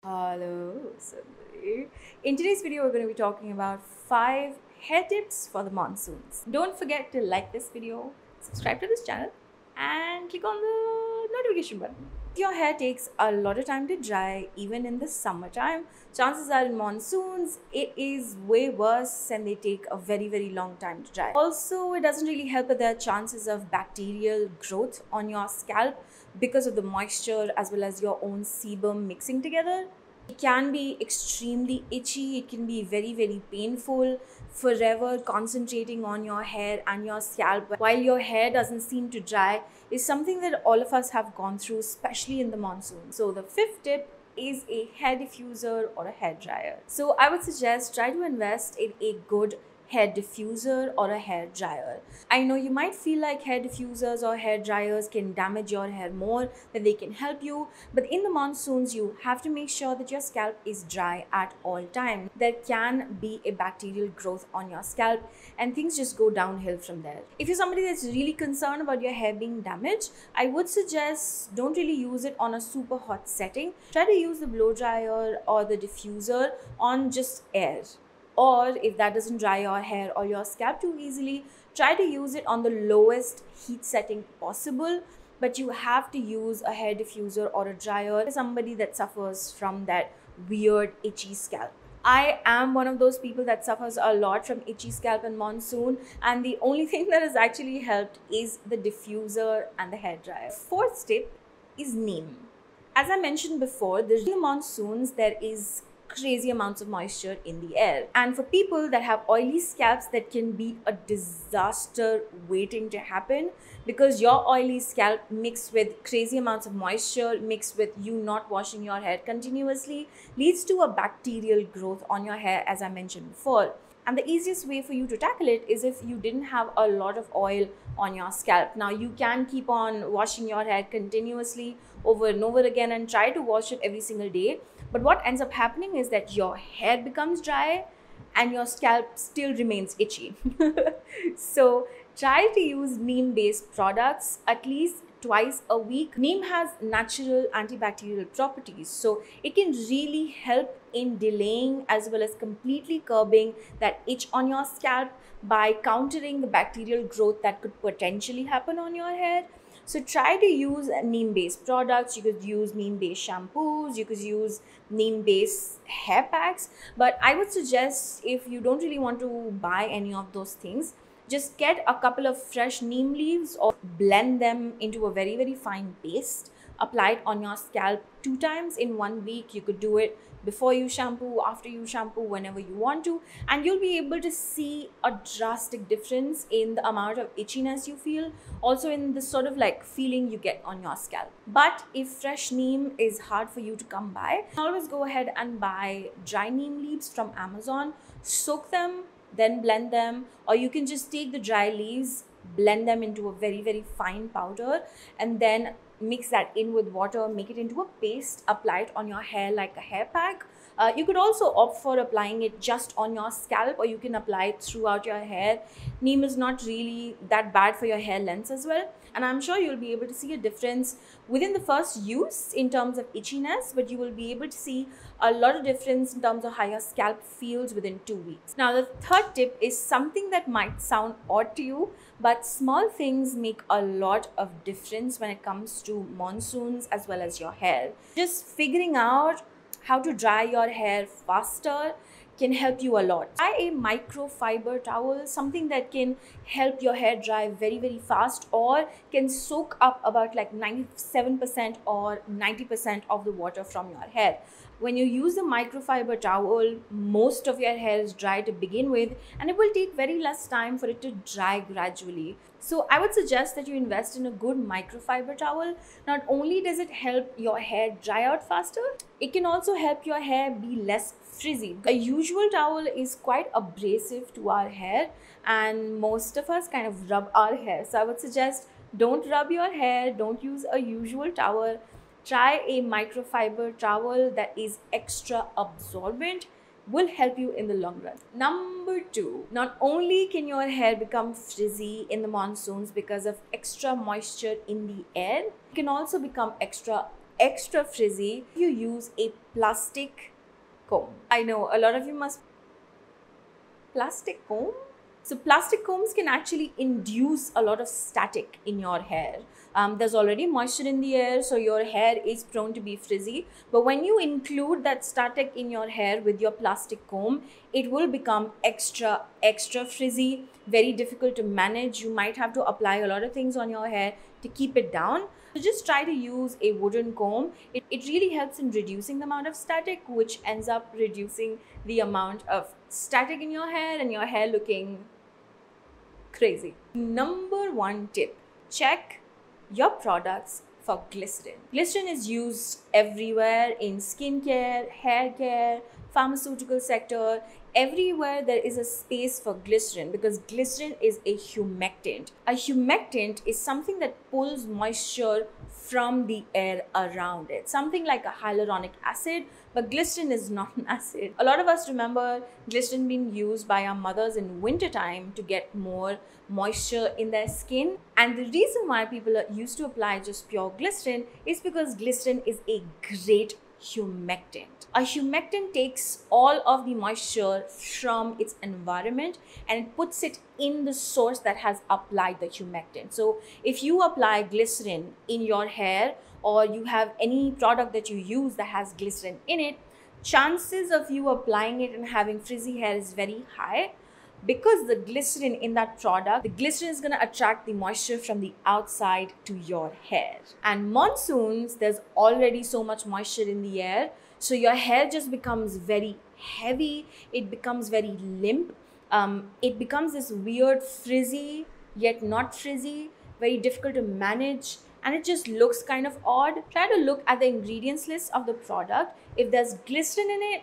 Hello, Sundari. In today's video, we're going to be talking about 5 hair tips for the monsoons. Don't forget to like this video, subscribe to this channel, and click on the notification button. If your hair takes a lot of time to dry, even in the summertime, chances are in monsoons, it is way worse and they take a very long time to dry. Also, it doesn't really help with the chances of bacterial growth on your scalp because of the moisture as well as your own sebum mixing together. It can be extremely itchy, it can be very painful, forever concentrating on your hair and your scalp while your hair doesn't seem to dry is something that all of us have gone through, especially in the monsoon. So the 5th tip is a hair diffuser or a hair dryer. So I would suggest try to invest in a good hair diffuser or a hair dryer. I know you might feel like hair diffusers or hair dryers can damage your hair more than they can help you, but in the monsoons you have to make sure that your scalp is dry at all times. There can be a bacterial growth on your scalp and things just go downhill from there. If you're somebody that's really concerned about your hair being damaged, I would suggest don't really use it on a super hot setting. Try to use the blow dryer or the diffuser on just air. Or if that doesn't dry your hair or your scalp too easily, try to use it on the lowest heat setting possible. But you have to use a hair diffuser or a dryer for somebody that suffers from that weird itchy scalp. I am one of those people that suffers a lot from itchy scalp in monsoon, and the only thing that has actually helped is the diffuser and the hair dryer. 4th tip is neem. As I mentioned before, in the monsoons there is crazy amounts of moisture in the air, and for people that have oily scalps, that can be a disaster waiting to happen, because your oily scalp mixed with crazy amounts of moisture mixed with you not washing your hair continuously leads to a bacterial growth on your hair, as I mentioned before. And the easiest way for you to tackle it is if you didn't have a lot of oil on your scalp. Now you can keep on washing your hair continuously over and over again and try to wash it every single day. But what ends up happening is that your hair becomes dry and your scalp still remains itchy. So try to use neem-based products at least twice a week. Neem has natural antibacterial properties, so it can really help in delaying as well as completely curbing that itch on your scalp by countering the bacterial growth that could potentially happen on your hair. So try to use neem-based products. You could use neem-based shampoos, you could use neem-based hair packs, but I would suggest, if you don't really want to buy any of those things, just get a couple of fresh neem leaves or blend them into a very fine paste. Apply it on your scalp 2 times in 1 week. You could do it before you shampoo, after you shampoo, whenever you want to, and you'll be able to see a drastic difference in the amount of itchiness you feel, also in the sort of like feeling you get on your scalp. But if fresh neem is hard for you to come by, always go ahead and buy dry neem leaves from Amazon, soak them, then blend them, or you can just take the dry leaves, blend them into a very fine powder, and then mix that in with water, make it into a paste, apply it on your hair like a hair pack. You could also opt for applying it just on your scalp, or you can apply it throughout your hair. Neem is not really that bad for your hair lengths as well, and I'm sure you'll be able to see a difference within the first use in terms of itchiness, but you will be able to see a lot of difference in terms of how your scalp feels within 2 weeks. Now the 3rd tip is something that might sound odd to you, but small things make a lot of difference when it comes to monsoons as well as your hair. Just figuring out how to dry your hair faster can help you a lot. Try a microfiber towel, something that can help your hair dry very fast, or can soak up about like 97% or 90% of the water from your hair. When you use the microfiber towel, most of your hair is dry to begin with, and it will take very less time for it to dry gradually. So I would suggest that you invest in a good microfiber towel. Not only does it help your hair dry out faster, it can also help your hair be less frizzy. A usual towel is quite abrasive to our hair, and most of us kind of rub our hair. So I would suggest don't rub your hair, don't use a usual towel. Try a microfiber towel that is extra absorbent, will help you in the long run. Number 2, not only can your hair become frizzy in the monsoons because of extra moisture in the air, it can also become extra extra frizzy, you use a plastic comb. I know a lot of you must... Plastic comb? So plastic combs can actually induce a lot of static in your hair. There's already moisture in the air, so your hair is prone to be frizzy. But when you include that static in your hair with your plastic comb, it will become extra frizzy, very difficult to manage. You might have to apply a lot of things on your hair to keep it down. So just try to use a wooden comb. It really helps in reducing the amount of static, which ends up reducing the amount of static in your hair and your hair looking crazy. Number one tip, check your products for glycerin. Glycerin is used everywhere in skincare, hair care, pharmaceutical sector. Everywhere there is a space for glycerin because glycerin is a humectant. A humectant is something that pulls moisture from the air around it. Something like a hyaluronic acid, but glycerin is not an acid. A lot of us remember glycerin being used by our mothers in wintertime to get more moisture in their skin. And the reason why people used to apply just pure glycerin is because glycerin is a great humectant. A humectant takes all of the moisture from its environment and it puts it in the source that has applied the humectant. So if you apply glycerin in your hair, or you have any product that you use that has glycerin in it, chances of you applying it and having frizzy hair is very high. Because the glycerin in that product, the glycerin is going to attract the moisture from the outside to your hair. And monsoons, there's already so much moisture in the air, so your hair just becomes very heavy, it becomes very limp, it becomes this weird frizzy yet not frizzy, very difficult to manage, and it just looks kind of odd. Try to look at the ingredients list of the product. If there's glycerin in it,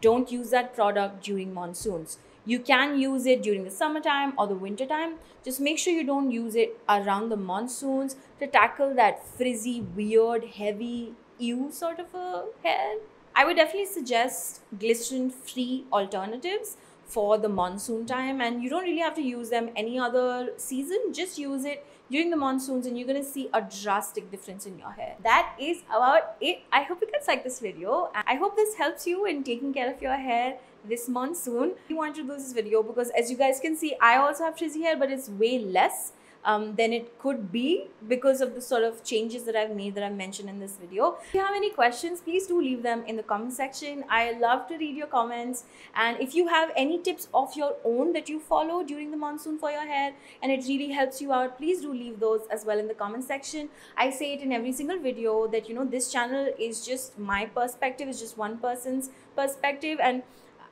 don't use that product during monsoons. You can use it during the summertime or the winter time. Just make sure you don't use it around the monsoons to tackle that frizzy, weird, heavy, ew sort of a hair. I would definitely suggest glycerin-free alternatives for the monsoon time, and you don't really have to use them any other season. Just use it during the monsoons and you're going to see a drastic difference in your hair. That is about it. I hope you guys like this video. I hope this helps you in taking care of your hair this monsoon. I wanted to do this video because, as you guys can see, I also have frizzy hair, but it's way less than it could be because of the sort of changes that I've made that I've mentioned in this video. If you have any questions, please do leave them in the comment section. I love to read your comments, and if you have any tips of your own that you follow during the monsoon for your hair and it really helps you out, please do leave those as well in the comment section. I say it in every single video that, you know, this channel is just my perspective, it's just one person's perspective, and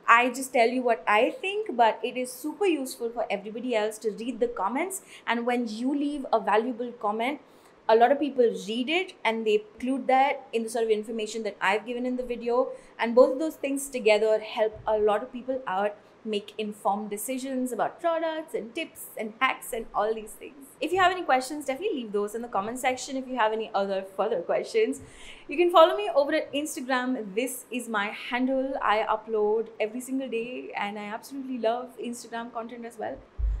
I just tell you what I think, but it is super useful for everybody else to read the comments. And when you leave a valuable comment, a lot of people read it and they include that in the sort of information that I've given in the video. And both of those things together help a lot of people out make informed decisions about products and tips and hacks and all these things. If you have any questions, definitely leave those in the comment section. If you have any other further questions, you can follow me over at Instagram. This is my handle. I upload every single day and I absolutely love Instagram content as well.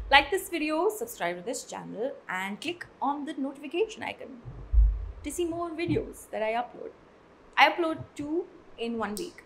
Like this video, subscribe to this channel and click on the notification icon to see more videos that I upload. I upload 2 in 1 week.